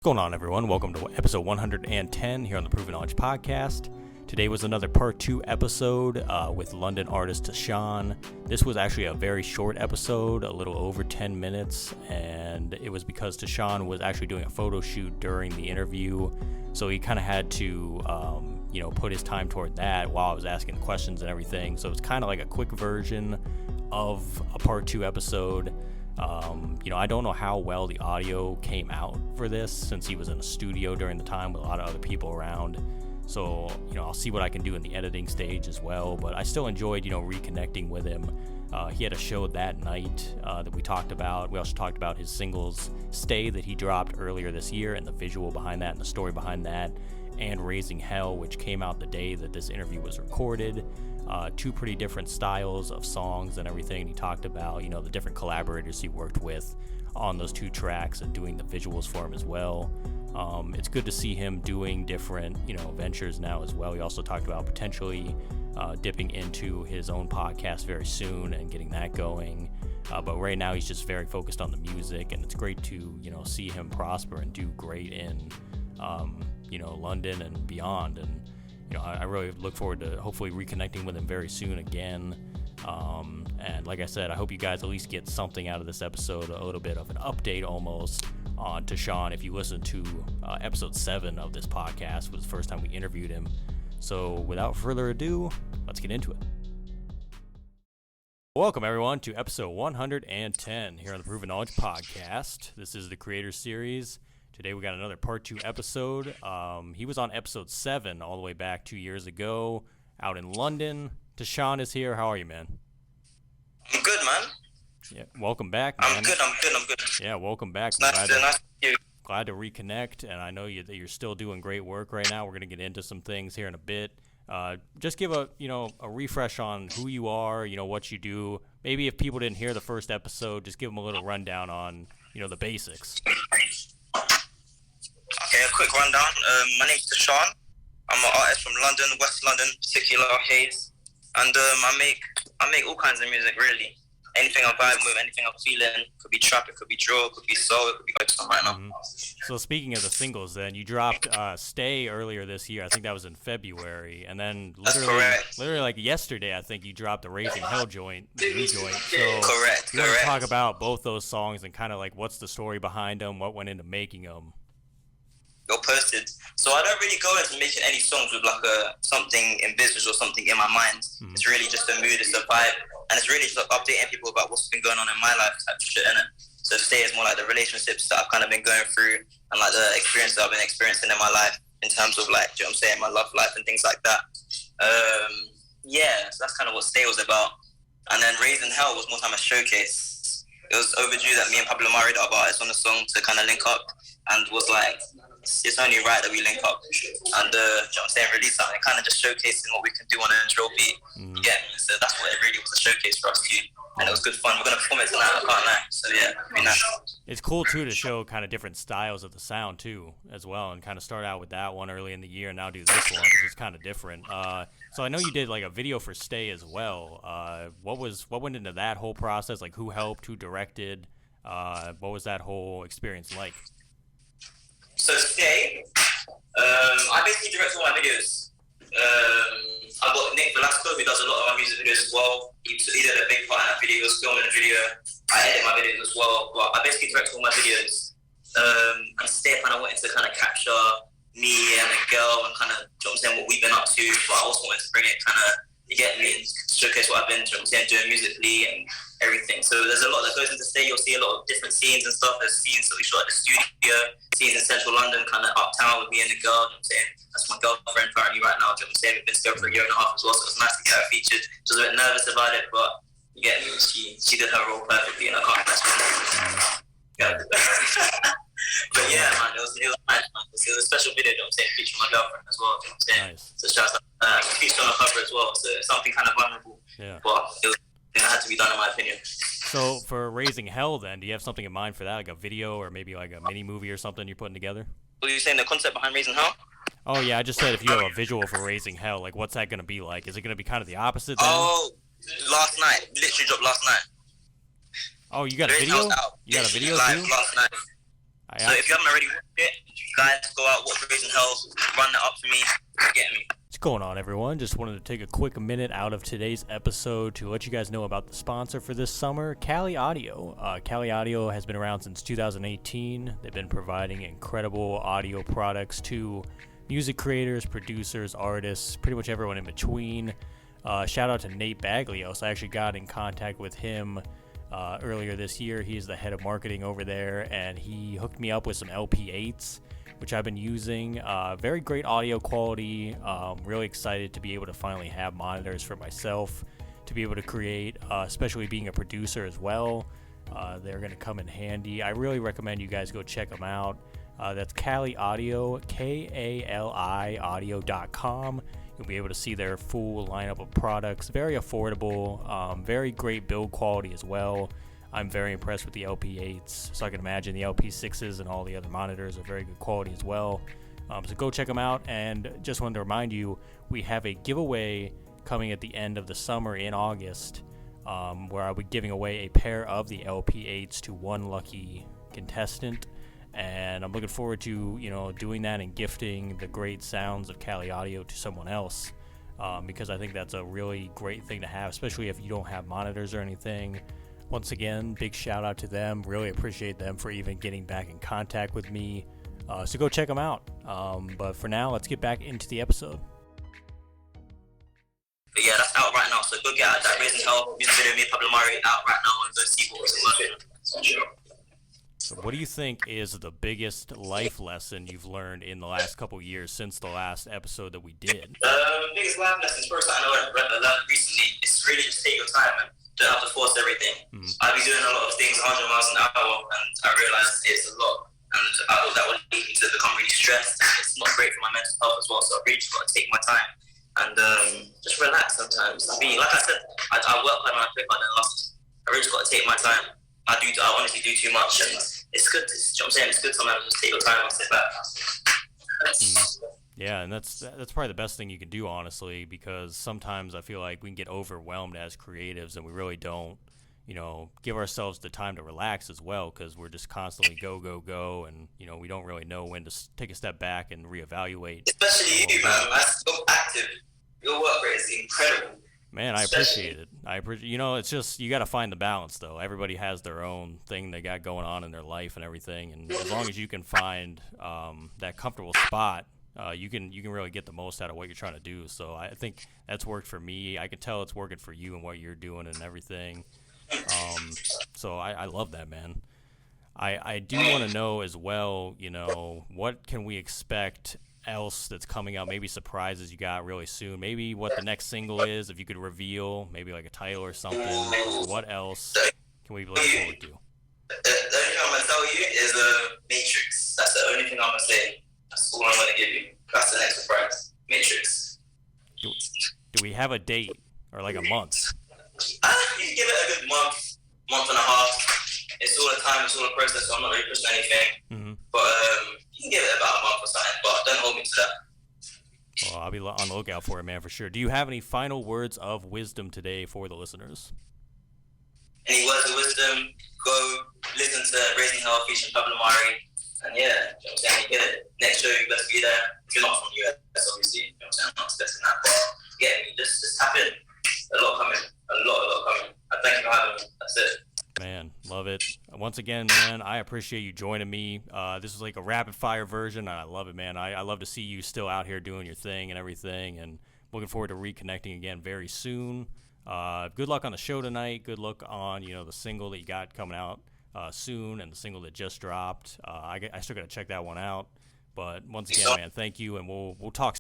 going on, everyone? Welcome to episode 110 here on the Proven Knowledge Podcast. Today was another part 2 episode with London artist Tashan. This was actually a very short episode, a little over 10 minutes, and it was because Tashan was actually doing a photo shoot during the interview, so he kind of had to, put his time toward that while I was asking questions and everything. So it's kind of like a quick version of a part 2 episode. I don't know how well the audio came out for this since he was in a studio during the time with a lot of other people around. So, I'll see what I can do in the editing stage as well. But I still enjoyed, reconnecting with him. He had a show that night that we talked about. We also talked about his singles Stay that he dropped earlier this year and the visual behind that and the story behind that, and Raising Hell, which came out the day that this interview was recorded. Two pretty different styles of songs and everything. He talked about, the different collaborators he worked with on those two tracks and doing the visuals for him as well. It's good to see him doing different, ventures now as well. He also talked about potentially dipping into his own podcast very soon and getting that going. But right now he's just very focused on the music, and it's great to, see him prosper and do great in, London and beyond. And I really look forward to hopefully reconnecting with him very soon again. And like I said, I hope you guys at least get something out of this episode, a little bit of an update almost on Tashan. If you listen to episode 7 of this podcast, was the first time we interviewed him. So without further ado, let's get into it. Welcome everyone to episode 110 here on the Proven Knowledge Podcast. This is the Creator Series. Today we got another part 2 episode. He was on episode 7 all the way back 2 years ago out in London. Tashan is here. How are you, man? I'm good, man. Yeah, welcome back, man. I'm good. Yeah, welcome back. Nice to you. Glad to reconnect, and I know that you're still doing great work right now. We're going to get into some things here in a bit. Just give a refresh on who you are, what you do. Maybe if people didn't hear the first episode, just give them a little rundown on, the basics. Okay, a quick rundown. My name's Tashan. I'm an artist from London, West London, particular Hayes, and I make all kinds of music, really. Anything I'm vibing with, anything I'm feeling. Could be trap, it could be drill, it could be soul, it could be like something right now. Mm-hmm. So speaking of the singles, then you dropped "Stay" earlier this year. I think that was in February, and then literally like yesterday, I think you dropped the "Raising Hell" joint, the new joint. So Correct. You want to talk about both those songs and kind of like what's the story behind them, what went into making them? You're posted. So I don't really go into making any songs with like something envisaged or something in my mind. Mm-hmm. It's really just a mood, it's a vibe, and it's really just like updating people about what's been going on in my life type of shit, innit? So Stay is more like the relationships that I've kind of been going through and like the experience that I've been experiencing in my life in terms of like, do you know what I'm saying, my love life and things like that. So that's kind of what Stay was about. And then Raising Hell was more time a showcase. It was overdue that me and Pablo Mari, the other artist on the song, to kind of link up, and was like, it's only right that we link up and you know what I'm saying, release something, kind of just showcasing what we can do on a drill beat. You get me? So that's what it really was, a showcase for us too, and it was good fun. We're gonna perform it tonight, I can't lie. So yeah, it'll be nice. It's cool too to show kind of different styles of the sound too as well, and kind of start out with that one early in the year and now do this one, which is kind of different. So I know you did like a video for Stay as well. What went into that whole process? Like who helped, who directed? What was that whole experience like? So Stay, I basically direct all my videos. I've got Nick Velasco, who does a lot of my music videos as well. He did a big part in that video, he was filming a video. I edit my videos as well, but I basically direct all my videos. And Stay kind of wanted to kind of capture me and a girl and kind of, you know what I'm saying, what we've been up to, but I also wanted to bring it kind of, you get me, and showcase what I've been, you know what I'm saying, doing musically and everything. So there's a lot that goes into Stay. You'll see a lot of different scenes and stuff. There's scenes that we shot at the studio, scenes in central London, kind of uptown with me and the girl, you know what I'm saying. That's my girlfriend currently right now, you know what I'm saying. We've been together for a year and a half as well, so it was nice to get her featured. She was a bit nervous about it, but you get me, she did her role perfectly, and I can't mess with her. Yeah. But yeah, man, it was nice, man. It was a special video, you know what I'm saying, featuring my girlfriend as well, you know what I'm saying. Nice. So shout out, featured on the cover as well, so something kind of vulnerable. Yeah. But it had to be done in my opinion. So for Raising Hell then, do you have something in mind for that, like a video or maybe like a mini movie or something you're putting together? What are you saying, the concept behind Raising Hell? Oh yeah, I just said if you have a visual for Raising Hell, like what's that going to be like? Is it going to be kind of the opposite then? Oh, last night. Literally dropped last night. Oh, you got a video? You got a video live too? last night. So if you haven't already watched it, guys, go out, watch Raising Hell, run that up for me, get me. What's going on, everyone? Just wanted to take a quick minute out of today's episode to let you guys know about the sponsor for this summer, Kali Audio. Kali Audio has been around since 2018. They've been providing incredible audio products to music creators, producers, artists, pretty much everyone in between. Shout out to Nate Baglios. I actually got in contact with him earlier this year. He's the head of marketing over there, and he hooked me up with some LP8s, which I've been using. Very great audio quality. Really excited to be able to finally have monitors for myself to be able to create, especially being a producer as well. They're going to come in handy. I really recommend you guys go check them out. That's Kali Audio, Kali audio.com. You'll be able to see their full lineup of products. Very affordable, very great build quality as well. I'm very impressed with the LP8s, so I can imagine the LP6s and all the other monitors are very good quality as well. So go check them out, and just wanted to remind you, we have a giveaway coming at the end of the summer in August, where I'll be giving away a pair of the LP8s to one lucky contestant, and I'm looking forward to doing that and gifting the great sounds of Kali Audio to someone else, because I think that's a really great thing to have, especially if you don't have monitors or anything. Once again, big shout out to them. Really appreciate them for even getting back in contact with me. So go check them out. But for now, let's get back into the episode. But yeah, that's out right now. So go get out that Raising Hell music video, me, Pablo Mari, out right now, and go see what was in. So what do you think is the biggest life lesson you've learned in the last couple years since the last episode that we did? Biggest life lessons, first I know I learned recently, is really just take your time and don't have to force everything. I've been doing a lot of things 100 miles an hour, and I realized it's a lot, and I thought that would lead me to become really stressed. It's not great for my mental health as well, so I really just got to take my time and just relax sometimes. Like I said, I work hard and I play hard, and I really just got to take my time. I honestly do too much, and it's good. You know what I'm saying? It's good sometimes just take your time and sit back. Yeah, and that's probably the best thing you can do, honestly, because sometimes I feel like we can get overwhelmed as creatives and we really don't, give ourselves the time to relax as well, because we're just constantly go, go, go, and, we don't really know when to take a step back and reevaluate. Especially you, man. That's so active. Your work rate is incredible. Man, I appreciate it. It's just, you got to find the balance, though. Everybody has their own thing they got going on in their life and everything, and as long as you can find that comfortable spot, you can really get the most out of what you're trying to do. So I think that's worked for me. I can tell it's working for you and what you're doing and everything. So I love that, man. I do want to know as well, what can we expect else that's coming out? Maybe surprises you got really soon. Maybe what the next single is, if you could reveal, maybe like a title or something. What else can we look forward to? The only thing I'm going to tell you is Matrix. That's the only thing I'm going to say. That's all I'm going to give you. That's the next surprise. Matrix. Do we have a date or like a month? You can give it a good month and a half. It's all the time, it's all the process, so I'm not really pushing anything. Mm-hmm. But you can give it about a month or something, but don't hold me to that. Well, I'll be on the lookout for it, man, for sure. Do you have any final words of wisdom today for the listeners? Any words of wisdom? Go listen to Raising Hell featuring Pablo Mari. And yeah, you know what I'm saying? You get it. Next show, you better be there. If you're not from the US, obviously, you know what I'm saying? I'm not expecting that, but yeah, just tap in. A lot coming. A lot coming. And thank you for having me. That's it. Man, love it. Once again, man, I appreciate you joining me. This is like a rapid fire version, and I love it, man. I love to see you still out here doing your thing and everything, and looking forward to reconnecting again very soon. Good luck on the show tonight. Good luck on the single that you got coming out soon, and the single that just dropped. I still got to check that one out. But once again, man, thank you, and we'll talk.